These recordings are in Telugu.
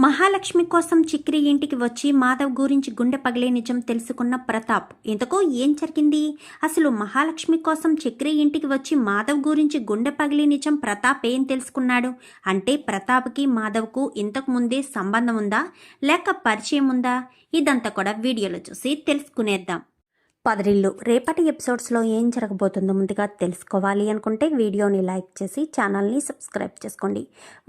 మహాలక్ష్మి కోసం చిక్రి ఇంటికి వచ్చి మాధవ్ గురించి గుండె పగిలే నిజం తెలుసుకున్న ప్రతాప్. ఇంతకు ఏం జరిగింది? అసలు మహాలక్ష్మి కోసం చిక్రి ఇంటికి వచ్చి మాధవ్ గురించి గుండె పగిలే నిజం ప్రతాప్ ఏం తెలుసుకున్నాడు? అంటే ప్రతాప్కి మాధవ్కు ఇంతకు ముందే సంబంధం ఉందా, లేక పరిచయం ఉందా? ఇదంతా కూడా వీడియోలో చూసి తెలుసుకునేద్దాం. పదరిల్లు రేపటి ఎపిసోడ్స్లో ఏం జరగబోతుందో ముందుగా తెలుసుకోవాలి అనుకుంటే వీడియోని లైక్ చేసి ఛానల్ని సబ్స్క్రైబ్ చేసుకోండి.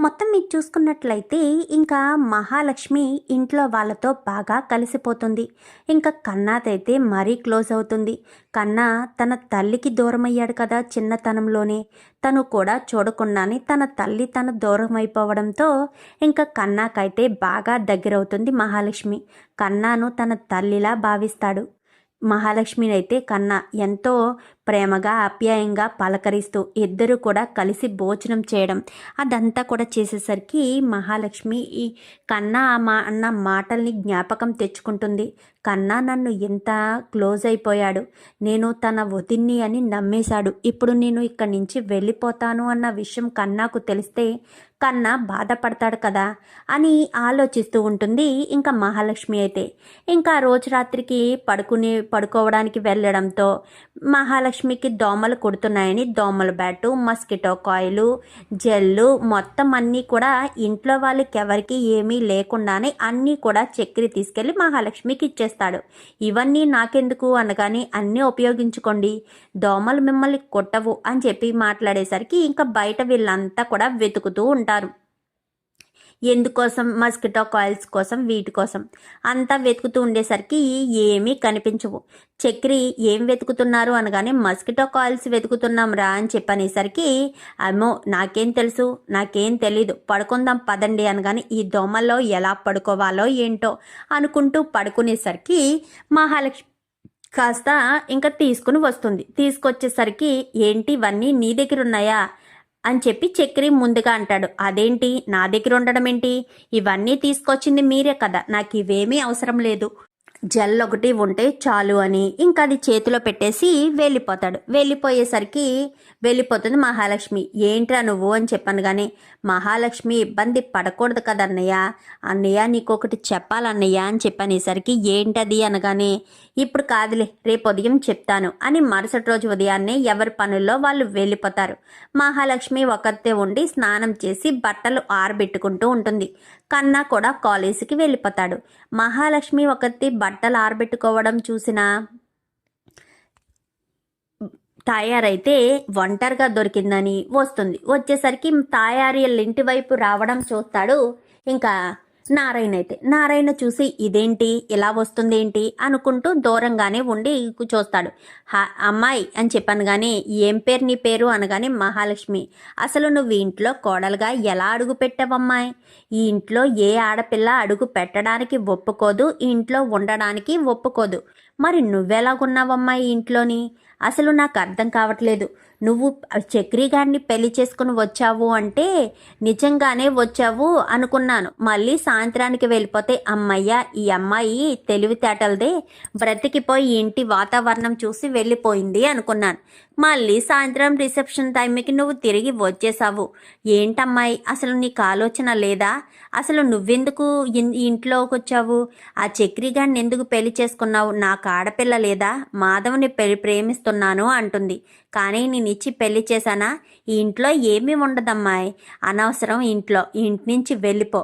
మొత్తం మీరు చూసుకున్నట్లయితే ఇంకా మహాలక్ష్మి ఇంట్లో వాళ్ళతో బాగా కలిసిపోతుంది. ఇంకా కన్నాతైతే మరీ క్లోజ్ అవుతుంది. కన్నా తన తల్లికి దూరం అయ్యాడు కదా చిన్నతనంలోనే. తను కూడా చూడకుండానే తన తల్లి దూరం అయిపోవడంతో ఇంకా కన్నాకైతే బాగా దగ్గరవుతుంది మహాలక్ష్మి. కన్నాను తన తల్లిలా భావిస్తాడు. మహాలక్ష్మిని అయితే కన్నా ఎంతో ప్రేమగా ఆప్యాయంగా పలకరిస్తూ ఇద్దరు కూడా కలిసి భోజనం చేయడం అదంతా కూడా చేసేసరికి మహాలక్ష్మి ఈ కన్నా అన్న మాటల్ని జ్ఞాపకం తెచ్చుకుంటుంది. కన్నా నన్ను ఎంత క్లోజ్ అయిపోయాడు, నేను తన వదిన్ని అని నమ్మేశాడు. ఇప్పుడు నేను ఇక్కడి నుంచి వెళ్ళిపోతాను అన్న విషయం కన్నాకు తెలిస్తే కన్నా బాధపడతాడు కదా అని ఆలోచిస్తూ ఉంటుంది. ఇంకా మహాలక్ష్మి అయితే ఇంకా రోజు రాత్రికి పడుకోవడానికి వెళ్ళడంతో మహాలక్ష్మికి దోమలు కుడుతున్నాయని దోమల బ్యాటు, మస్కిటో కాయిలు, జెల్లు మొత్తం అన్నీ కూడా ఇంట్లో వాళ్ళకి ఎవరికి ఏమీ లేకుండానే అన్నీ కూడా చక్కెర తీసుకెళ్ళి మహాలక్ష్మికి ఇచ్చేస్తాడు. ఇవన్నీ నాకెందుకు అనగానే అన్నీ ఉపయోగించుకోండి, దోమలు మిమ్మల్ని కొట్టవు అని చెప్పి మాట్లాడేసరికి ఇంకా బయట వీళ్ళంతా కూడా వెతుకుతూ ఉంటారు. ఎందుకోసం? మస్కిటో కాయిల్స్ కోసం, వీటి కోసం అంతా వెతుకుతూ ఉండేసరికి ఏమీ కనిపించవు. చక్రి ఏం వెతుకుతున్నారు అనగానే మస్కిటో కాయిల్స్ వెతుకుతున్నాం రా అని చెప్పనేసరికి అమ్మో నాకేం తెలుసు, నాకేం తెలీదు, పడుకుందాం పదండి అనగానే ఈ దోమల్లో ఎలా పడుకోవాలో ఏంటో అనుకుంటూ పడుకునేసరికి మహాలక్ష్మి కాస్త ఇంకా తీసుకుని వస్తుంది. తీసుకొచ్చేసరికి ఏంటి ఇవన్నీ నీ దగ్గర ఉన్నాయా అని చెప్పి చక్రి ముందుగా అంటాడు. అదేంటి నా దగ్గర ఉండడం ఏంటి, ఇవన్నీ తీసుకొచ్చింది మీరే కదా, నాకు ఇవేమీ అవసరం లేదు, జెల్ ఒకటి ఉంటే చాలు అని ఇంకా అది చేతిలో పెట్టేసి వెళ్ళిపోతుంది మహాలక్ష్మి. ఏంట్రా నువ్వు అని చెప్పాను కానీ మహాలక్ష్మి ఇబ్బంది పడకూడదు కదా అన్నయ్య, అన్నయ్య నీకొకటి చెప్పాలన్నయ్య అని చెప్పనేసరికి ఏంటది అనగానే ఇప్పుడు కాదులే రేపు ఉదయం చెప్తాను అని మరుసటి రోజు ఉదయాన్నే ఎవరి పనుల్లో వాళ్ళు వెళ్ళిపోతారు. మహాలక్ష్మి ఒకతే ఉండి స్నానం చేసి బట్టలు ఆరబెట్టుకుంటూ ఉంటుంది. కన్నా కూడా కాలేజీకి వెళ్ళిపోతాడు. మహాలక్ష్మి ఒకటి బట్టలు ఆరబెట్టుకోవడం చూసిన తయారైతే ఒంటరిగా దొరికిందని వచ్చేసరికి తాయారి ఇంటి వైపు రావడం చూస్తాడు. ఇంకా నారాయణ చూసి ఇదేంటి ఇలా వస్తుంది ఏంటి అనుకుంటూ దూరంగానే ఉండి చూస్తాడు. అమ్మాయి అని చెప్పాను కానీ ఏం పేరు నీ పేరు అనగానే మహాలక్ష్మి. అసలు నువ్వు ఇంట్లో కోడలుగా ఎలా అడుగు పెట్టావమ్మాయి? ఈ ఇంట్లో ఏ ఆడపిల్ల అడుగు పెట్టడానికి ఒప్పుకోదు, ఇంట్లో ఉండడానికి ఒప్పుకోదు. మరి నువ్వెలాగున్నావమ్మా ఈ ఇంట్లోని? అసలు నాకు అర్థం కావట్లేదు. నువ్వు చక్రి గారిని పెళ్లి చేసుకుని వచ్చావు అంటే నిజంగానే వచ్చావు అనుకున్నాను. మళ్ళీ సాయంత్రానికి వెళ్ళిపోతే అమ్మయ్య ఈ అమ్మాయి తెలివితేటలదే బ్రతికిపోయి ఇంటి వాతావరణం చూసి వెళ్ళిపోయింది అనుకున్నాను. మళ్ళీ సాయంత్రం రిసెప్షన్ టైంకి నువ్వు తిరిగి వచ్చేసావు. ఏంటమ్మాయి అసలు నీకు ఆలోచన లేదా? అసలు నువ్వెందుకు ఇంట్లోకి వచ్చావు? ఆ చక్రి గారిని ఎందుకు పెళ్లి చేసుకున్నావు? నాకు ఆడపిల్ల లేదా? మాధవ్ని ప్రేమిస్తున్నాను అంటుంది. కానీ నేను ఇచ్చి పెళ్లి చేశానా? ఈ ఇంట్లో ఏమీ ఉండదమ్మాయి, అనవసరం, ఇంటి నుంచి వెళ్ళిపో,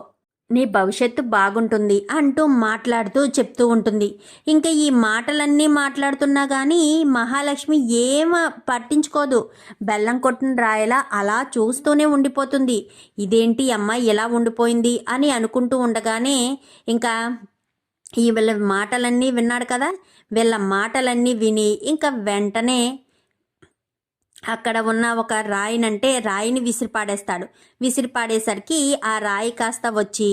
నీ భవిష్యత్తు బాగుంటుంది అంటూ మాట్లాడుతూ చెప్తూ ఉంటుంది. ఇంకా ఈ మాటలన్నీ మాట్లాడుతున్నా కానీ మహాలక్ష్మి ఏం పట్టించుకోదు. బెల్లం కొట్టిన రాయలా అలా చూస్తూనే ఉండిపోతుంది. ఇదేంటి అమ్మాయి ఎలా ఉండిపోయింది అని అనుకుంటూ ఉండగానే ఇంకా వీళ్ళ మాటలన్నీ విన్నాడు కదా. వీళ్ళ మాటలన్నీ విని ఇంకా వెంటనే అక్కడ ఉన్న ఒక రాయిని విసిరిపాడేసరికి ఆ రాయి కాస్త వచ్చి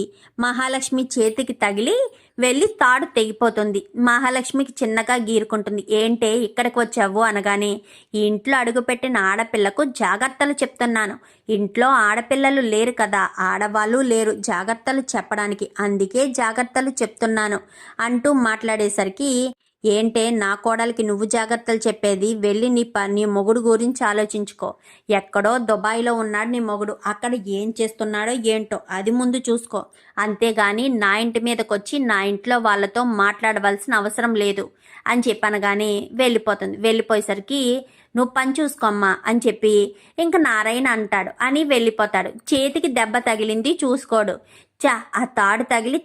మహాలక్ష్మి చేతికి తగిలి వెళ్ళి తాడు తెగిపోతుంది. మహాలక్ష్మికి చిన్నగా గీరుకుంటుంది. ఏంటే ఇక్కడికి వచ్చావు అనగానే ఈ ఇంట్లో అడుగుపెట్టిన ఆడపిల్లకు జాగ్రత్తలు చెప్తున్నాను. ఇంట్లో ఆడపిల్లలు లేరు కదా, ఆడవాళ్ళు లేరు జాగ్రత్తలు చెప్పడానికి, అందుకే జాగ్రత్తలు చెప్తున్నాను అంటూ మాట్లాడేసరికి ఏంటే నా కోడలికి నువ్వు జాగ్రత్తలు చెప్పేది? వెళ్ళి నీ మొగుడు గురించి ఆలోచించుకో. ఎక్కడో దుబాయ్లో ఉన్నాడు నీ మొగుడు, అక్కడ ఏం చేస్తున్నాడో ఏంటో అది ముందు చూసుకో. అంతేగాని నా ఇంటి మీదకొచ్చి నా ఇంట్లో వాళ్ళతో మాట్లాడవలసిన అవసరం లేదు అని చెప్పనగానే వెళ్ళిపోతుంది. వెళ్ళిపోయేసరికి నువ్వు పని చూసుకోమ్మా అని చెప్పి ఇంక నారాయణ అంటాడు అని వెళ్ళిపోతాడు. చేతికి దెబ్బ తగిలింది, చూసుకోడు. ఆ తాడు తగిలి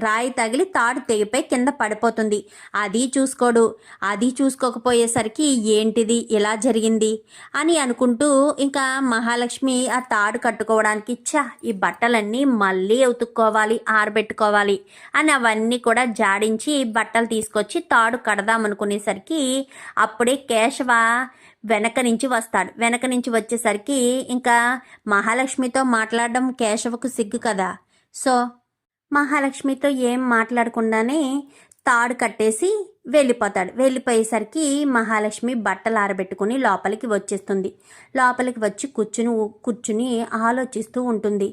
రాయి తగిలి తాడు తెగిపోయి కింద పడిపోతుంది. అది చూసుకోడు. అది చూసుకోకపోయేసరికి ఏంటిది ఇలా జరిగింది అని అనుకుంటూ ఇంకా మహాలక్ష్మి ఆ తాడు కట్టుకోవడానికి ఈ బట్టలన్నీ మళ్ళీ ఉతుక్కోవాలి, ఆరబెట్టుకోవాలి అని అవన్నీ కూడా జాడించి బట్టలు తీసుకొచ్చి తాడు కడదామనుకునేసరికి అప్పుడే కేశవ వెనక నుంచి వస్తాడు. వెనక నుంచి వచ్చేసరికి ఇంకా మహాలక్ష్మితో మాట్లాడడం కేశవకు సిగ్గు కదా. సో మహాలక్ష్మితో ఏం మాట్లాడకుండానే తాడు కట్టేసి వెళ్ళిపోతాడు. వెళ్ళిపోయేసరికి మహాలక్ష్మి బట్టలు ఆరబెట్టుకుని లోపలికి వచ్చేస్తుంది. లోపలికి వచ్చి కూర్చుని ఆలోచిస్తూ ఉంటుంది.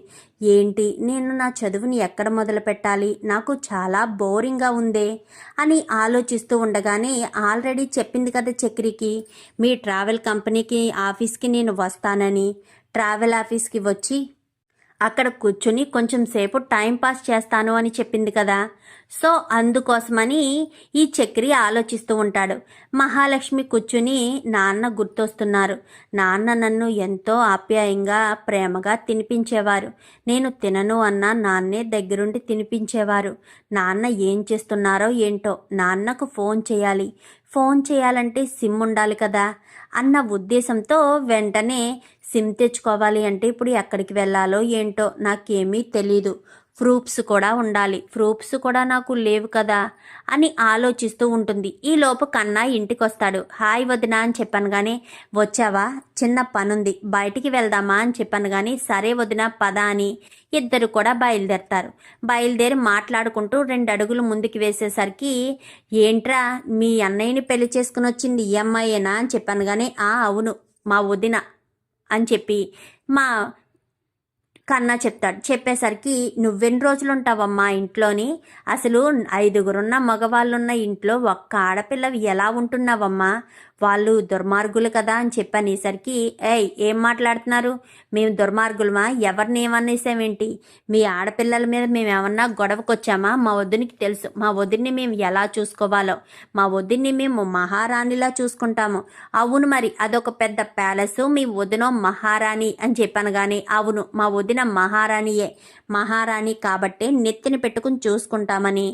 ఏంటి, నేను నా చదువుని ఎక్కడ మొదలు పెట్టాలి, నాకు చాలా బోరింగ్గా ఉందే అని ఆలోచిస్తూ ఉండగానే ఆల్రెడీ చెప్పింది కదా చక్రికి, మీ ట్రావెల్ కంపెనీకి ఆఫీస్కి నేను వస్తానని. ట్రావెల్ ఆఫీస్కి వచ్చి అక్కడ కూర్చుని కొంచెం సేపు టైం పాస్ చేస్తాను అని చెప్పింది కదా. సో అందుకోసమని ఈ చక్రి ఆలోచిస్తూ ఉంటాడు. మహాలక్ష్మి కూర్చుని నాన్న గుర్తొస్తున్నారు. నాన్న నన్ను ఎంతో ఆప్యాయంగా ప్రేమగా తినిపించేవారు. నేను తినను అన్నా నాన్నే దగ్గరుండి తినిపించేవారు. నాన్న ఏం చేస్తున్నారో ఏంటో, నాన్నకు ఫోన్ చేయాలి. ఫోన్ చేయాలంటే సిమ్ ఉండాలి కదా అన్న ఉద్దేశంతో వెంటనే సిమ్ తెచ్చుకోవాలి. అంటే ఇప్పుడు ఎక్కడికి వెళ్ళాలో ఏంటో నాకేమీ తెలీదు. ప్రూఫ్స్ కూడా ఉండాలి. ప్రూఫ్స్ కూడా నాకు లేవు కదా అని ఆలోచిస్తూ ఉంటుంది. ఈలోపు కన్నా ఇంటికి వస్తాడు. హాయ్ వదినా అని చెప్పాను కానీ, వచ్చావా, చిన్న పనుంది బయటికి వెళ్దామా అని చెప్పాను కానీ, సరే వదినా పద అని ఇద్దరు కూడా బయలుదేరతారు. బయలుదేరి మాట్లాడుకుంటూ 2 అడుగులు ముందుకు వేసేసరికి, ఏంట్రా మీ అన్నయ్యని పెళ్లి చేసుకుని వచ్చింది ఈ అమ్మాయేనా అని చెప్పాను కానీ, అవును మా వదిన అని చెప్పి మా కన్నా చెప్తాడు. చెప్పేసరికి నువ్వెన్ని రోజులు ఉంటావమ్మా ఇంట్లోని, అసలు 5గురున్న మగవాళ్ళున్న ఇంట్లో ఒక్క ఆడపిల్ల ఎలా ఉంటున్నావమ్మా, వాళ్ళు దుర్మార్గులు కదా అని చెప్పనేసరికి, ఏం మాట్లాడుతున్నారు, మేము దుర్మార్గులమా, ఎవరిని ఏమనేసామేంటి, మీ ఆడపిల్లల మీద మేము ఏమన్నా గొడవకొచ్చామా, మా వదినికి తెలుసు మా వదిన్ని మేము ఎలా చూసుకోవాలో, మా వదిన్ని మేము మహారాణిలా చూసుకుంటాము. అవును మరి అదొక పెద్ద ప్యాలెస్, మీ వదినో మహారాణి అని చెప్పాను కానీ, అవును మా వదిన మహారాణియే, మహారాణి కాబట్టే నెత్తిని పెట్టుకుని చూసుకుంటామని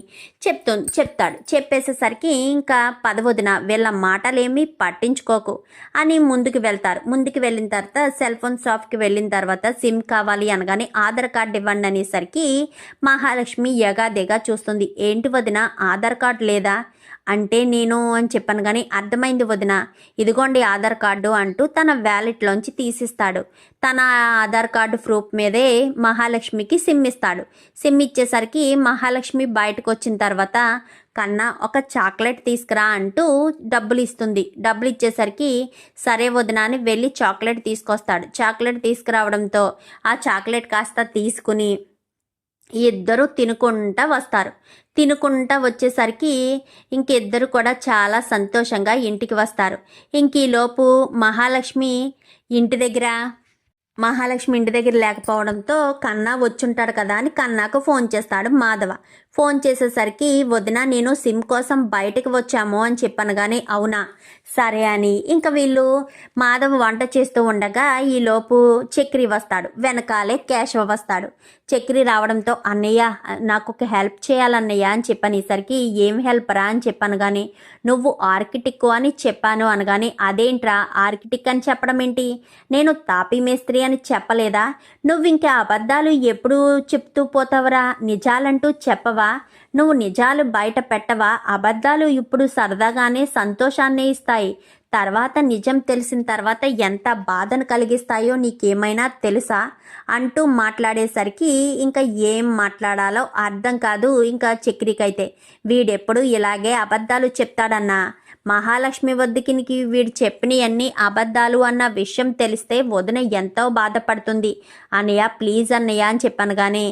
చెప్తాడు. చెప్పేసేసరికి ఇంకా పదవదిన వీళ్ళ మాటలేమి పట్టించుకోకు అని ముందుకు వెళ్తారు. ముందుకు వెళ్ళిన తర్వాత సెల్ ఫోన్ షాప్కి వెళ్ళిన తర్వాత సిమ్ కావాలి అనగానే ఆధార్ కార్డు ఇవ్వండి అనేసరికి మహాలక్ష్మి ఎగాదిగా చూస్తుంది. ఏంటి వదిన ఆధార్ కార్డు లేదా అంటే, నేను అని చెప్పాను కానీ, అర్థమైంది వదిన, ఇదిగోండి ఆధార్ కార్డు అంటూ తన వ్యాలెట్లోంచి తీసిస్తాడు. తన ఆధార్ కార్డు ప్రూఫ్ మీదే మహాలక్ష్మికి సిమ్ ఇస్తాడు. సిమ్ ఇచ్చేసరికి మహాలక్ష్మి బయటకు వచ్చిన తర్వాత, కన్నా ఒక చాక్లెట్ తీసుకురా అంటూ డబ్బులు ఇస్తుంది. డబ్బులు ఇచ్చేసరికి సరే వదిన అని వెళ్ళి చాక్లెట్ తీసుకొస్తాడు. చాక్లెట్ తీసుకురావడంతో ఆ చాక్లెట్ కాస్త తీసుకుని ఇద్దరు తినుకుంటా వస్తారు. తినుకుంటా వచ్చేసరికి ఇంకిద్దరు కూడా చాలా సంతోషంగా ఇంటికి వస్తారు. ఈలోపు మహాలక్ష్మి ఇంటి దగ్గర లేకపోవడంతో కన్నా వచ్చుంటాడు కదా అని కన్నాకు ఫోన్ చేస్తాడు మాధవ. ఫోన్ చేసేసరికి, వదిన నేను సిమ్ కోసం బయటకు వచ్చాము అని చెప్పాను కానీ, అవునా సరే అని ఇంకా వీళ్ళు మాధవ వంట చేస్తూ ఉండగా ఈలోపు చక్రి వస్తాడు. వెనకాలే కేశవ వస్తాడు. చక్రి రావడంతో, అన్నయ్య నాకు ఒక హెల్ప్ చేయాలన్నయ్య అని చెప్పనేసరికి, ఏం హెల్ప్ రా అని చెప్పాను కానీ, నువ్వు ఆర్కిటెక్ట్ అని చెప్పాను అనగానే, అదేంట్రా ఆర్కిటెక్ట్ అని చెప్పడం ఏంటి, నేను తాపీ మేస్త్రి అని చెప్పలేదా, నువ్వు ఇంకా అబద్ధాలు ఎప్పుడు చెప్తూ పోతావరా, నిజాలంటూ చెప్పవా, నువ్వు నిజాలు బయట పెట్టవా, అబద్ధాలు ఇప్పుడు సరదాగానే సంతోషాన్ని ఇస్తాయి, తర్వాత నిజం తెలిసిన తర్వాత ఎంత బాధను కలిగిస్తాయో నీకేమైనా తెలుసా అంటూ మాట్లాడేసరికి ఇంకా ఏం మాట్లాడాలో అర్థం కాదు ఇంకా చక్రికైతే. వీడెప్పుడు ఇలాగే అబద్ధాలు చెప్తాడన్నా, మహాలక్ష్మి వద్దకి వీడు చెప్పినవన్నీ అబద్ధాలు అన్న విషయం తెలిస్తే వదిన ఎంతో బాధపడుతుంది. అన్నయ్య ప్లీజ్ అన్నయ్య అని చెప్పాను కానీ,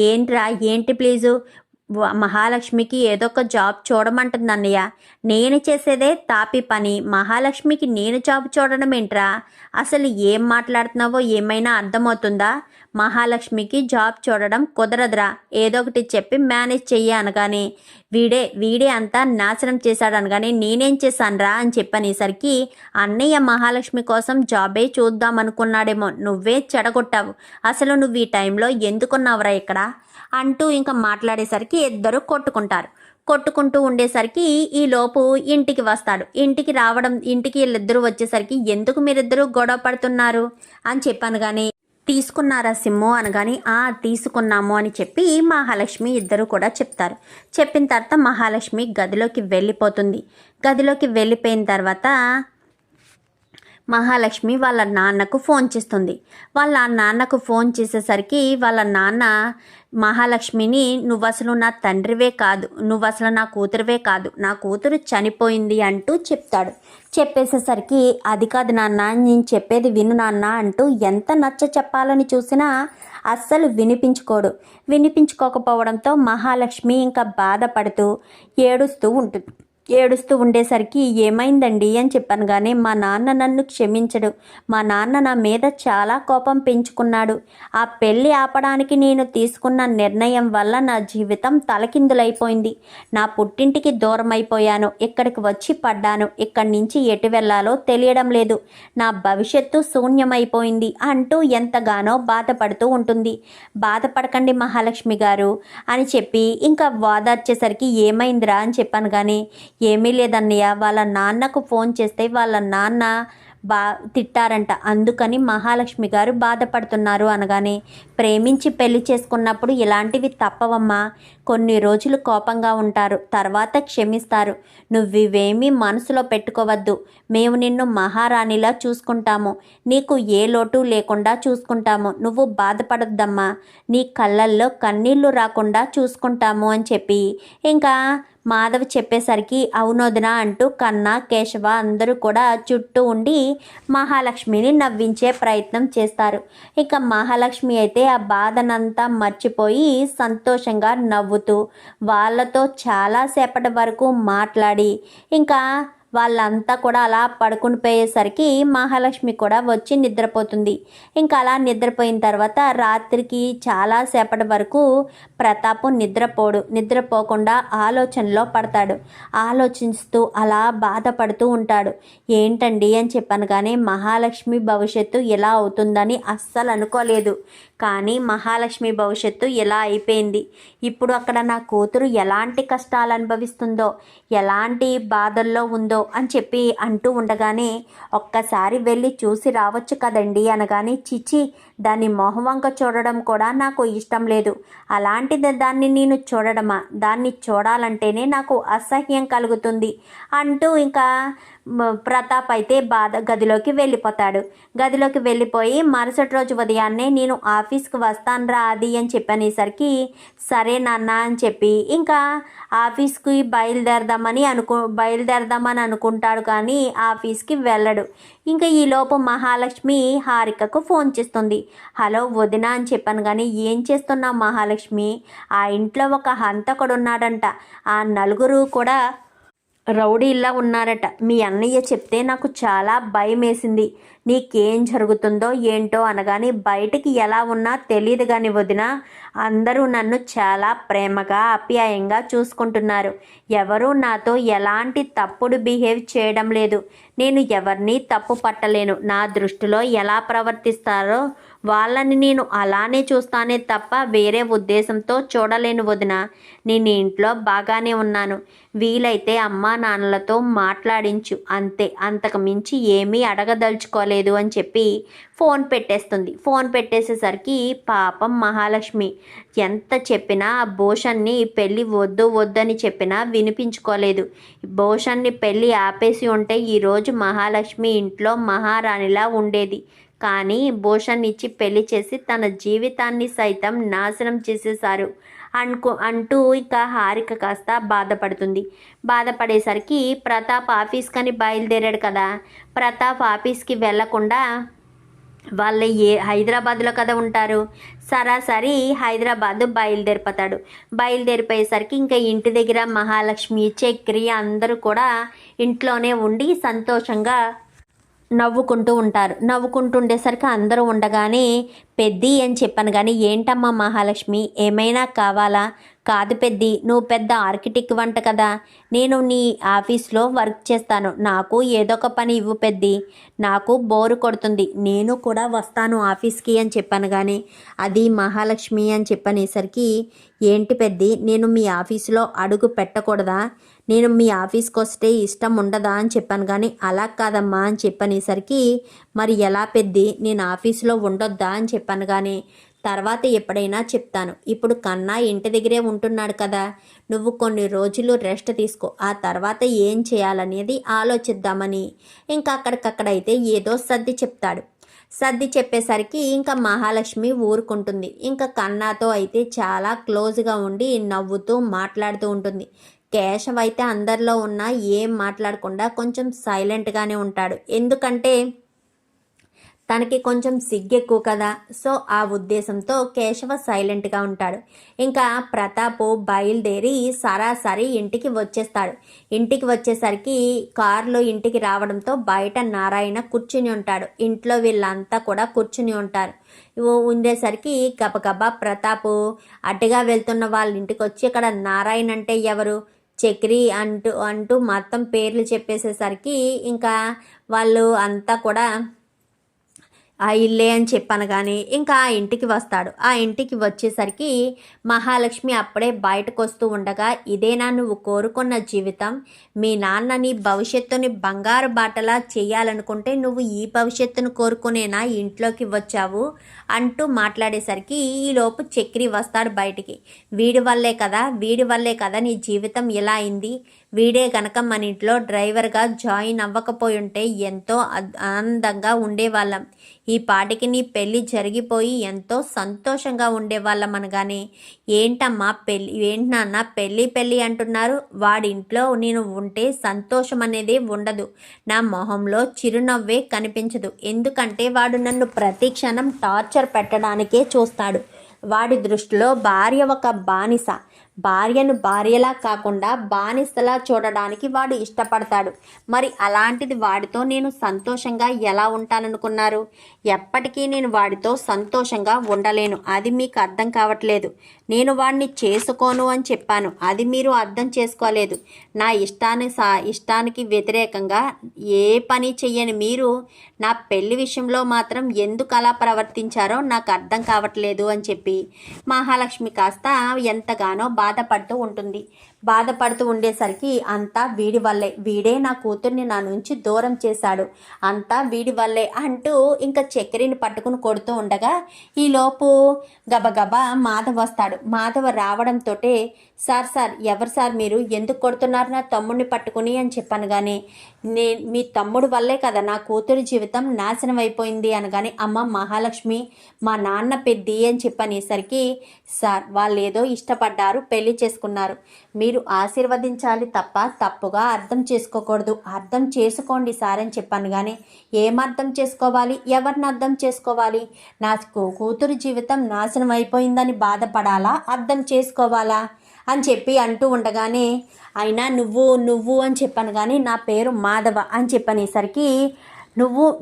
ఏంట్రా ఏంటి ప్లీజు, మహాలక్ష్మికి ఏదో ఒక జాబ్ చూడమంటుంది అన్నయ్య. నేను చేసేదే తాపి పని, మహాలక్ష్మికి నేను జాబ్ చూడడం ఏంట్రా? అసలు ఏం మాట్లాడుతున్నావో ఏమైనా అర్థమవుతుందా? మహాలక్ష్మికి జాబ్ చూడడం కుదరదురా, ఏదో ఒకటి చెప్పి మేనేజ్ చెయ్యి అనగానే, వీడే అంతా నాశనం చేశాడు అనగానే, నేనేం చేశానురా అని చెప్పనేసరికి, అన్నయ్య మహాలక్ష్మి కోసం జాబే చూద్దాం అనుకున్నాడేమో, నువ్వే చెడగొట్టావు. అసలు నువ్వు ఈ టైంలో ఎందుకున్నావురా ఇక్కడ అంటూ ఇంకా మాట్లాడేసరికి ఇద్దరు కొట్టుకుంటూ ఉండేసరికి ఈలోపు ఇంటికి వస్తాడు. ఇంటికి వీళ్ళిద్దరూ వచ్చేసరికి, ఎందుకు మీరిద్దరూ గొడవ పడుతున్నారు అని చెప్పాను కానీ, తీసుకున్నారా సిమ్ము అనగాని, తీసుకున్నాము అని చెప్పి మహాలక్ష్మి ఇద్దరు కూడా చెప్తారు. చెప్పిన తర్వాత మహాలక్ష్మి గదిలోకి వెళ్ళిపోతుంది. గదిలోకి వెళ్ళిపోయిన తర్వాత మహాలక్ష్మి వాళ్ళ నాన్నకు ఫోన్ చేస్తుంది. వాళ్ళ నాన్నకు ఫోన్ చేసేసరికి వాళ్ళ నాన్న మహాలక్ష్మిని, నువ్వు అసలు నా తండ్రివే కాదు, నువ్వు అసలు నా కూతురువే కాదు, నా కూతురు చనిపోయింది అంటూ చెప్తాడు. చెప్పేసేసరికి, అది కాదు నాన్న, నేను చెప్పేది విను నాన్న అంటూ ఎంత నచ్చ చెప్పాలని చూసినా అస్సలు వినిపించుకోకపోవడంతో మహాలక్ష్మి ఇంకా బాధపడుతూ ఏడుస్తూ ఉండేసరికి, ఏమైందండి అని చెప్పాను కానీ, మా నాన్న నన్ను క్షమించడు, మా నాన్న నా మీద చాలా కోపం పెంచుకున్నాడు, ఆ పెళ్ళి ఆపడానికి నేను తీసుకున్న నిర్ణయం వల్ల నా జీవితం తలకిందులైపోయింది, నా పుట్టింటికి దూరం అయిపోయాను, ఇక్కడికి వచ్చి పడ్డాను, ఇక్కడి నుంచి ఎటు వెళ్ళాలో తెలియడం లేదు, నా భవిష్యత్తు శూన్యమైపోయింది అంటూ ఎంతగానో బాధపడుతూ ఉంటుంది. బాధపడకండి మహాలక్ష్మి గారు అని చెప్పి ఇంకా వాదార్చేసరికి, ఏమైందిరా అని చెప్పాను కానీ, ఏమీ లేదన్నయ్య, వాళ్ళ నాన్నకు ఫోన్ చేస్తే వాళ్ళ నాన్న తిట్టారంట, అందుకని మహాలక్ష్మి గారు బాధపడుతున్నారు అనగానే, ప్రేమించి పెళ్లి చేసుకున్నప్పుడు ఇలాంటివి తప్పవమ్మా, కొన్ని రోజులు కోపంగా ఉంటారు, తర్వాత క్షమిస్తారు, నువ్వివేమీ మనసులో పెట్టుకోవద్దు, మేము నిన్ను మహారాణిలా చూసుకుంటాము, నీకు ఏ లోటు లేకుండా చూసుకుంటాము, నువ్వు బాధపడొద్దమ్మా, నీ కళ్ళల్లో కన్నీళ్లు రాకుండా చూసుకుంటాము అని చెప్పి ఇంకా మాధవ్ చెప్పేసరికి, అవునొదినా అంటూ కన్నా, కేశవ అందరూ కూడా చుట్టూ ఉండి మహాలక్ష్మిని నవ్వించే ప్రయత్నం చేస్తారు. ఇక మహాలక్ష్మి అయితే ఆ బాధనంతా మర్చిపోయి సంతోషంగా నవ్వుతూ వాళ్ళతో చాలాసేపటి వరకు మాట్లాడి ఇంకా వాళ్ళంతా కూడా అలా పడుకుని పోయేసరికి మహాలక్ష్మి కూడా వచ్చి నిద్రపోతుంది. ఇంకా అలా నిద్రపోయిన తర్వాత రాత్రికి చాలాసేపటి వరకు ప్రతాపు నిద్రపోకుండా ఆలోచనలో పడతాడు. ఆలోచిస్తూ అలా బాధపడుతూ ఉంటాడు. ఏంటండి అని చెప్పాను కానీ, మహాలక్ష్మి భవిష్యత్తు ఎలా అవుతుందని అస్సలు అనుకోలేదు, కానీ మహాలక్ష్మి భవిష్యత్తు ఎలా అయిపోయింది, ఇప్పుడు అక్కడ నా కూతురు ఎలాంటి కష్టాలు అనుభవిస్తుందో, ఎలాంటి బాధల్లో ఉందో అని చెప్పి అంటూ ఉండగానే, ఒక్కసారి వెళ్ళి చూసి రావచ్చు కదండి అనగానే, చిచి, దాని మొహవంక చూడడం కూడా నాకు ఇష్టం లేదు, అలాంటిది దాన్ని నేను చూడడమా, దాన్ని చూడాలంటేనే నాకు అసహ్యం కలుగుతుంది అంటూ ఇంకా ప్రతాప్ అయితే గదిలోకి వెళ్ళిపోయి మరుసటి రోజు ఉదయాన్నే, నేను ఆఫీస్కి వస్తానురా అది అని చెప్పనేసరికి, సరే నాన్న అని చెప్పి ఇంకా ఆఫీస్కి బయలుదేరదామని అనుకుంటాడు కానీ ఆఫీస్కి వెళ్ళడు. ఇంకా ఈలోపు మహాలక్ష్మి హారికకు ఫోన్ చేస్తుంది. హలో వదిన అని చెప్పాను కానీ, ఏం చేస్తున్నావు మహాలక్ష్మి, ఆ ఇంట్లో ఒక హంతకుడు ఉన్నాడంట, ఆ నలుగురు కూడా రౌడీల్లా ఉన్నారట, మీ అన్నయ్య చెప్తే నాకు చాలా భయం వేసింది, నీకేం జరుగుతుందో ఏంటో అనగాని, బయటికి ఎలా ఉన్నా తెలియదు కానీ వదిన, అందరూ నన్ను చాలా ప్రేమగా ఆప్యాయంగా చూసుకుంటున్నారు, ఎవరూ నాతో ఎలాంటి తప్పుడు బిహేవ్ చేయడం లేదు, నేను ఎవరిని తప్పు పట్టలేను, నా దృష్టిలో ఎలా ప్రవర్తిస్తారో వాళ్ళని నేను అలానే చూస్తానే తప్ప వేరే ఉద్దేశంతో చూడలేను వదిన, నేను ఇంట్లో బాగానే ఉన్నాను, వీలైతే అమ్మా నాన్నలతో మాట్లాడించు అంతే, అంతకు మించి ఏమీ అడగదలుచుకోలేదు అని చెప్పి ఫోన్ పెట్టేస్తుంది. ఫోన్ పెట్టేసేసరికి పాపం మహాలక్ష్మి ఎంత చెప్పినా ఆ భూషణ్ని పెళ్ళి వద్దని చెప్పినా వినిపించుకోలేదు. భూషణ్ని పెళ్ళి ఆపేసి ఉంటే ఈరోజు మహాలక్ష్మి ఇంట్లో మహారాణిలా ఉండేది, కానీ భూషణ్ ఇచ్చి పెళ్లి చేసి తన జీవితాన్ని సైతం నాశనం చేసేశారు అంటూ ఇక హారిక కాస్త బాధపడేసరికి ప్రతాప్ ఆఫీస్కని బయలుదేరాడు కదా, ప్రతాప్ ఆఫీస్కి వెళ్లకుండా వాళ్ళ హైదరాబాద్లో కదా ఉంటారు. సరాసరి హైదరాబాద్ బయలుదేరిపోయేసరికి ఇంకా ఇంటి దగ్గర మహాలక్ష్మి, చక్రి అందరూ కూడా ఇంట్లోనే ఉండి సంతోషంగా నవ్వుకుంటూ ఉంటారు. నవ్వుకుంటుండేసరికి అందరూ ఉండగానే పెద్ది అని చెప్పాను కానీ, ఏంటమ్మా మహాలక్ష్మి, ఏమైనా కావాలా? కాదు పెద్ది, నువ్వు పెద్ద ఆర్కిటెక్ట్ వంట కదా, నేను నీ ఆఫీస్లో వర్క్ చేస్తాను, నాకు ఏదో ఒక పని ఇవ్వు పెద్ది, నాకు బోరు కొడుతుంది, నేను కూడా వస్తాను ఆఫీస్కి అని చెప్పాను. కానీ అది మహాలక్ష్మి అని చెప్పనేసరికి, ఏంటి పెద్ది, నేను మీ ఆఫీస్లో అడుగు పెట్టకూడదా? నేను మీ ఆఫీస్కి వస్తే ఇష్టం ఉండదా అని చెప్పాను. కానీ అలా కాదమ్మా అని చెప్పనేసరికి, మరి ఎలా పెద్ది, నేను ఆఫీస్లో ఉండొద్దా అని చెప్పాను. కానీ తర్వాత ఎప్పుడైనా చెప్తాను, ఇప్పుడు కన్నా ఇంటి దగ్గరే ఉంటున్నాడు కదా, నువ్వు కొన్ని రోజులు రెస్ట్ తీసుకో, ఆ తర్వాత ఏం చేయాలనేది ఆలోచిద్దామని ఇంకా అక్కడికక్కడైతే ఏదో సర్ది చెప్పేసరికి ఇంకా మహాలక్ష్మి ఊరుకుంటుంది. ఇంకా కన్నాతో అయితే చాలా క్లోజ్గా ఉండి నవ్వుతూ మాట్లాడుతూ ఉంటుంది. కేశవ్ అయితే అందరిలో ఉన్న ఏం మాట్లాడకుండా కొంచెం సైలెంట్గానే ఉంటాడు. ఎందుకంటే తనకి కొంచెం సిగ్గెక్కువ కదా, సో ఆ ఉద్దేశంతో కేశవ సైలెంట్గా ఉంటాడు. ఇంకా ప్రతాప్ బయలుదేరి సరాసరి ఇంటికి వచ్చేస్తాడు. ఇంటికి వచ్చేసరికి కారులో ఇంటికి రావడంతో బయట నారాయణ కూర్చుని ఉంటాడు. ఇంట్లో వీళ్ళంతా కూడా కూర్చుని ఉంటారు. ఉండేసరికి గబగబా ప్రతాప్ అటుగా వెళ్తున్న వాళ్ళ ఇంటికి వచ్చి, ఇక్కడ నారాయణ అంటే ఎవరు, చక్రి అంటూ మొత్తం పేర్లు చెప్పేసేసరికి ఇంకా వాళ్ళు అంతా కూడా ఆ ఇల్లే అని చెప్పాను. కానీ ఇంకా ఆ ఇంటికి వస్తాడు. ఆ ఇంటికి వచ్చేసరికి మహాలక్ష్మి అప్పుడే బయటకు వస్తూ ఉండగా, ఇదేనా నువ్వు కోరుకున్న జీవితం, మీ నాన్నని భవిష్యత్తుని బంగారు బాటలా చేయాలనుకుంటే నువ్వు ఈ భవిష్యత్తును కోరుకునేనా ఇంట్లోకి వచ్చావు అంటూ మాట్లాడేసరికి ఈలోపు చక్రి వస్తాడు బయటికి. వీడి వల్లే కదా నీ జీవితం ఇలా అయింది, వీడే గనక మన ఇంట్లో డ్రైవర్గా జాయిన్ అవ్వకపోయి ఉంటే ఎంతో ఆనందంగా ఉండేవాళ్ళం, ఈ పాటికి నీ పెళ్ళి జరిగిపోయి ఎంతో సంతోషంగా ఉండేవాళ్ళం అనగానే, ఏంటమ్మా ఏంటి నాన్న పెళ్ళి అంటున్నారు, వాడింట్లో నేను ఉంటే సంతోషం అనేది ఉండదు, నా మొహంలో చిరునవ్వే కనిపించదు, ఎందుకంటే వాడు నన్ను ప్రతి క్షణం టార్చర్ పెట్టడానికే చూస్తాడు, వాడి దృష్టిలో భార్య ఒక బానిస, భార్యను భార్యలా కాకుండా బానిసలా చూడడానికి వాడు ఇష్టపడతాడు. మరి అలాంటిది వాడితో నేను సంతోషంగా ఎలా ఉంటాననుకున్నారు? ఎప్పటికీ నేను వాడితో సంతోషంగా ఉండలేను, అది మీకు అర్థం కావట్లేదు. నేను వాడిని చేసుకోను అని చెప్పాను, అది మీరు అర్థం చేసుకోలేదు. నా ఇష్టానికి వ్యతిరేకంగా ఏ పని చెయ్యని మీరు నా పెళ్లి విషయంలో మాత్రం ఎందుకు అలా ప్రవర్తించారో నాకు అర్థం కావట్లేదు అని చెప్పి మహాలక్ష్మి కాస్త ఎంతగానో బాధపడుతూ ఉండేసరికి, అంతా వీడి వల్లే, వీడే నా కూతుర్ని నా నుంచి దూరం చేశాడు, అంతా వీడి వల్లే అంటూ ఇంకా చక్కెరని పట్టుకుని కొడుతూ ఉండగా ఈలోపు గబగబా మాధవ్ వస్తాడు. మాధవ్ రావడంతో, సార్ ఎవరు సార్ మీరు, ఎందుకు కొడుతున్నారు నా తమ్ముడిని పట్టుకుని అని చెప్పాను. కానీ మీ తమ్ముడు వల్లే కదా నా కూతురి జీవితం నాశనం అయిపోయింది అనగానే, అమ్మ మహాలక్ష్మి, మా నాన్న పెద్ది అని చెప్పనేసరికి, సార్ వాళ్ళు ఏదో ఇష్టపడ్డారు, పెళ్లి చేసుకున్నారు, మీరు ఆశీర్వదించాలి తప్ప తప్పుగా అర్థం చేసుకోకూడదు, అర్థం చేసుకోండి సార్ అని చెప్పాను. కానీ ఏం అర్థం చేసుకోవాలి, ఎవరిని అర్థం చేసుకోవాలి, నా కూతురు జీవితం నాశనం అయిపోయిందని బాధపడాలా, అర్థం చేసుకోవాలా అని చెప్పి అంటూ ఉండగానే, అయినా నువ్వు అని చెప్పాను. కానీ నా పేరు మాధవ అని చెప్పనేసరికి,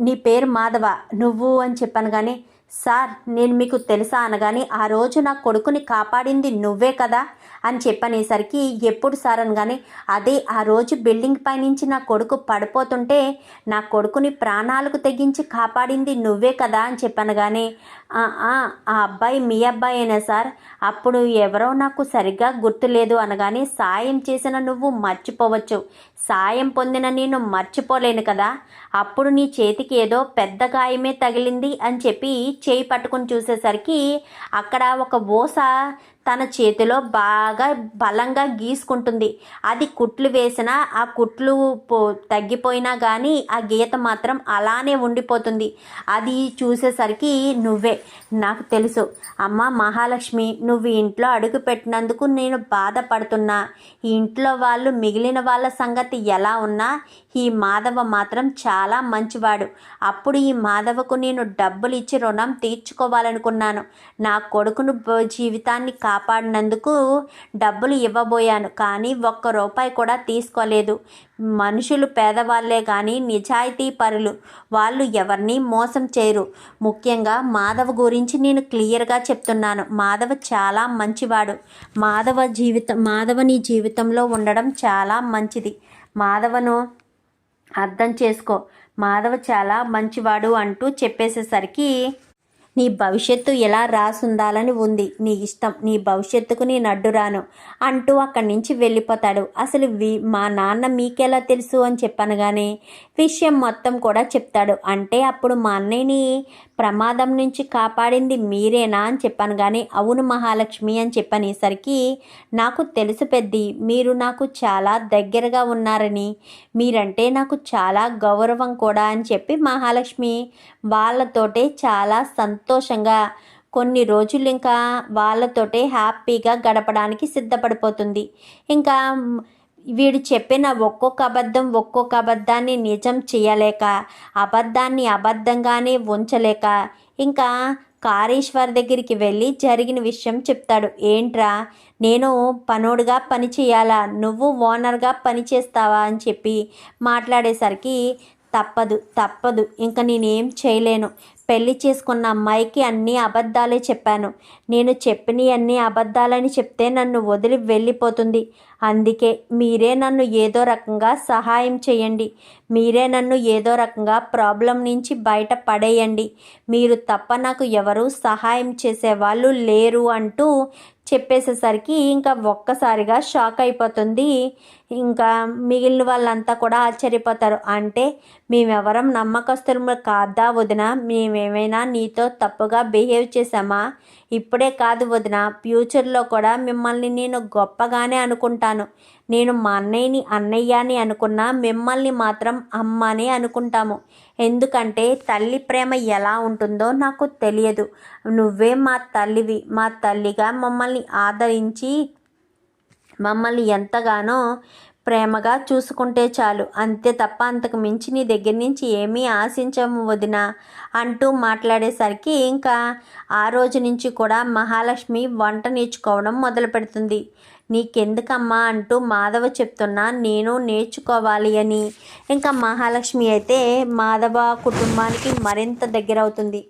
నీ పేరు మాధవ, నువ్వు అని చెప్పాను. కానీ సార్ నేను మీకు తెలుసా అనగానే, ఆ రోజు నా కొడుకుని కాపాడింది నువ్వే కదా అని చెప్పనేసరికి, ఎప్పుడు సార్ అనగానే, అదే ఆ రోజు బిల్డింగ్ పైనుంచి నా కొడుకు పడిపోతుంటే నా కొడుకుని ప్రాణాలకు తెగించి కాపాడింది నువ్వే కదా అని చెప్పాను. కానీ ఆ అబ్బాయి మీ అబ్బాయేనా సార్, అప్పుడు ఎవరో నాకు సరిగ్గా గుర్తులేదు అనగానే, సాయం చేసిన నువ్వు మర్చిపోవచ్చు, సాయం పొందిన నేను మర్చిపోలేను కదా, అప్పుడు నీ చేతికి ఏదో పెద్ద గాయమే తగిలింది అని చెప్పి చేయి పట్టుకుని చూసేసరికి అక్కడ ఒక ఊస తన చేతిలో బాగా బలంగా గీసుకుంటుంది. అది కుట్లు వేసినా ఆ కుట్లు తగ్గిపోయినా కానీ ఆ గీత మాత్రం అలానే ఉండిపోతుంది. అది చూసేసరికి నువ్వే, నాకు తెలుసు అమ్మ మహాలక్ష్మి, నువ్వు ఇంట్లో అడుగు పెట్టినందుకు నేను బాధపడుతున్నా. ఈ ఇంట్లో వాళ్ళు మిగిలిన వాళ్ళ సంగతి ఎలా ఉన్నా ఈ మాధవ మాత్రం చాలా మంచివాడు. అప్పుడు ఈ మాధవకు నేను డబ్బులు ఇచ్చి రుణం తీర్చుకోవాలనుకున్నాను. నా కొడుకును జీవితాన్ని కాపాడినందుకు డబ్బులు ఇవ్వబోయాను, కానీ ఒక్క రూపాయి కూడా తీసుకోలేదు. మనుషులు పేదవాళ్లే కానీ నిజాయితీ పరులు. వాళ్ళు ఎవరిని మోసం చేయరు. ముఖ్యంగా మాధవ గురించి నేను క్లియర్గా చెప్తున్నాను. మాధవ చాలా మంచివాడు. మాధవని జీవితంలో ఉండడం చాలా మంచిది. మాధవను అర్థం చేసుకో. మాధవ చాలా మంచివాడు అంటూ చెప్పేసేసరికి, నీ భవిష్యత్తు ఎలా రాసుండాలని ఉంది, నీ ఇష్టం, నీ భవిష్యత్తుకు నేను అడ్డురాను అంటూ అక్కడి నుంచి వెళ్ళిపోతాడు. అసలు మా నాన్న మీకెలా తెలుసు అని చెప్పనగానే విషయం మొత్తం కూడా చెప్తాడు. అంటే అప్పుడు మా అన్నయ్యని ప్రమాదం నుంచి కాపాడింది మీరేనా అని చెప్పాను. కానీ అవును మహాలక్ష్మి అని చెప్పనేసరికి, నాకు తెలుసు పెద్ది, మీరు నాకు చాలా దగ్గరగా ఉన్నారని, మీరంటే నాకు చాలా గౌరవం కూడా అని చెప్పి మహాలక్ష్మి వాళ్ళతోటే చాలా సంతోషంగా కొన్ని రోజులు ఇంకా వాళ్ళతోటే హ్యాపీగా గడపడానికి సిద్ధపడిపోతుంది. ఇంకా వీడు చెప్పిన ఒక్కొక్క అబద్ధాన్ని నిజం చేయలేక, అబద్ధాన్ని అబద్ధంగానే ఉంచలేక ఇంకా కారేశ్వర్ దగ్గరికి వెళ్ళి జరిగిన విషయం చెప్తాడు. ఏంట్రా, నేను పనోడుగా పని చేయాలా, నువ్వు ఓనర్గా పని చేస్తావా అని చెప్పి మాట్లాడేసరికి, తప్పదు ఇంకా నేనేం చేయలేను. పెళ్లి చేసుకున్న అమ్మాయికి అన్నీ అబద్ధాలే చెప్పాను. నేను చెప్పినవి అన్నీ అబద్ధాలని చెప్తే నన్ను వదిలి వెళ్ళిపోతుంది. అందుకే మీరే నన్ను ఏదో రకంగా సహాయం చేయండి. మీరే నన్ను ఏదో రకంగా ప్రాబ్లం నుంచి బయట పడేయండి. మీరు తప్ప నాకు ఎవరు సహాయం చేసేవాళ్ళు లేరు అంటూ చెప్పేసేసరికి ఇంకా ఒక్కసారిగా షాక్ అయిపోతుంది. ఇంకా మిగిలిన వాళ్ళంతా కూడా ఆశ్చర్యపోతారు. అంటే మేమెవరం నమ్మకస్తులు కాదా వదిన? మేమేమైనా నీతో తప్పుగా బిహేవ్ చేసామా? ఇప్పుడే కాదు వదిన, ఫ్యూచర్లో కూడా మిమ్మల్ని నేను గొప్పగానే అనుకుంటాను. నేను మా అన్నయ్యని అన్నయ్య అని అనుకున్నా, మిమ్మల్ని మాత్రం అమ్మ అని అనుకుంటాము. ఎందుకంటే తల్లి ప్రేమ ఎలా ఉంటుందో నాకు తెలియదు. నువ్వే మా తల్లివి. మా తల్లిగా మమ్మల్ని ఆదరించి మమ్మల్ని ఎంతగానో ప్రేమగా చూసుకుంటే చాలు, అంతే తప్ప అంతకు మించి నీ దగ్గర నుంచి ఏమీ ఆశించము వదిన అంటూ మాట్లాడేసరికి ఇంకా ఆ రోజు నుంచి కూడా మహాలక్ష్మి వంట నేర్చుకోవడం మొదలు పెడుతుంది. నీకెందుకమ్మా అంటూ మాధవ చెప్తున్నా, నేను నేర్చుకోవాలి అని. ఇంకా మహాలక్ష్మి అయితే మాధవ కుటుంబానికి మరింత దగ్గర అవుతుంది.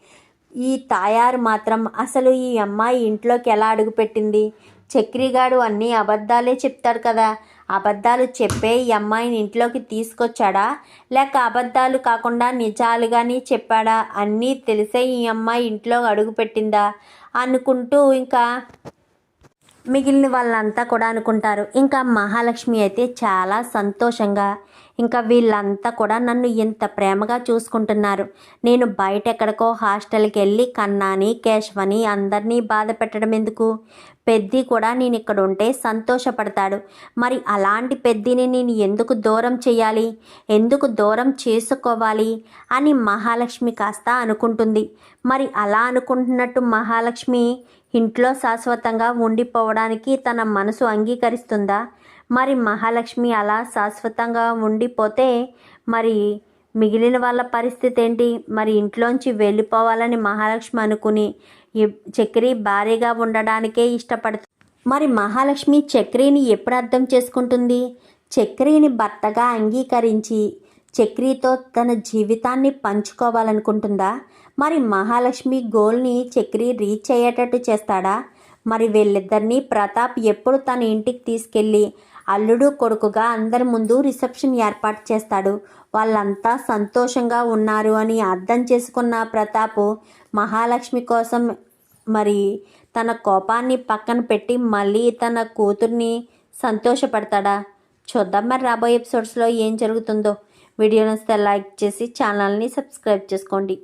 ఈ తాయారు మాత్రం అసలు ఈ అమ్మాయి ఇంట్లోకి ఎలా అడుగుపెట్టింది? చక్రిగాడు అన్నీ అబద్ధాలే చెప్తాడు కదా, అబద్ధాలు చెప్పే ఈ అమ్మాయిని ఇంట్లోకి తీసుకొచ్చాడా, లేక అబద్ధాలు కాకుండా నిజాలుగానే చెప్పాడా? అన్నీ తెలిసే ఈ అమ్మాయి ఇంట్లో అడుగుపెట్టిందా అనుకుంటూ ఇంకా మిగిలిన వాళ్ళంతా కూడా అనుకుంటారు. ఇంకా మహాలక్ష్మి అయితే చాలా సంతోషంగా, ఇంకా వీళ్ళంతా కూడా నన్ను ఇంత ప్రేమగా చూసుకుంటున్నారు, నేను బయట ఎక్కడికో హాస్టల్కి వెళ్ళి కన్నాని కేశవని అందరినీ బాధ పెట్టడం ఎందుకు? పెద్ది కూడా నేను ఇక్కడ ఉంటే సంతోషపడతాడు. మరి అలాంటి పెద్దిని నేను ఎందుకు దూరం చేయాలి, ఎందుకు దూరం చేసుకోవాలి అని మహాలక్ష్మి కాస్త అనుకుంటుంది. మరి అలా అనుకుంటున్నట్టు మహాలక్ష్మి ఇంట్లో శాశ్వతంగా ఉండిపోవడానికి తన మనసు అంగీకరిస్తుందా? మరి మహాలక్ష్మి అలా శాశ్వతంగా ఉండిపోతే మరి మిగిలిన వాళ్ళ పరిస్థితి ఏంటి? మరి ఇంట్లోంచి వెళ్ళిపోవాలని మహాలక్ష్మి అనుకుని చక్రి భారీగా ఉండడానికే ఇష్టపడుతుంది. మరి మహాలక్ష్మి చక్రిని ఎప్పుడు అర్థం చేసుకుంటుంది? చక్రిని భర్తగా అంగీకరించి చక్రితో తన జీవితాన్ని పంచుకోవాలనుకుంటుందా? మరి మహాలక్ష్మి గోల్ని చక్రి రీచ్ అయ్యేటట్టు చేస్తాడా? మరి వీళ్ళిద్దరినీ ప్రతాప్ ఎప్పుడు తన ఇంటికి తీసుకెళ్ళి అల్లుడు కొడుకుగా అందరి ముందు రిసెప్షన్ ఏర్పాటు చేస్తాడు. వాళ్ళంతా సంతోషంగా ఉన్నారు అని అర్థం చేసుకున్న ప్రతాప్ మహాలక్ష్మి కోసం మరి తన కోపాన్ని పక్కన పెట్టి మళ్ళీ తన కూతుర్ని సంతోషపడతాడా? చూద్దాం మరి రాబోయే ఎపిసోడ్స్లో ఏం జరుగుతుందో. వీడియో నచ్చితే లైక్ చేసి ఛానల్ని సబ్స్క్రైబ్ చేసుకోండి.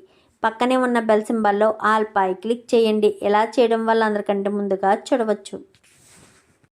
పక్కనే ఉన్న బెల్ సింబల్లో ఆల్ పై క్లిక్ చేయండి. ఇలా చేయడం వల్ల అందరికంటే ముందుగా చూడవచ్చు.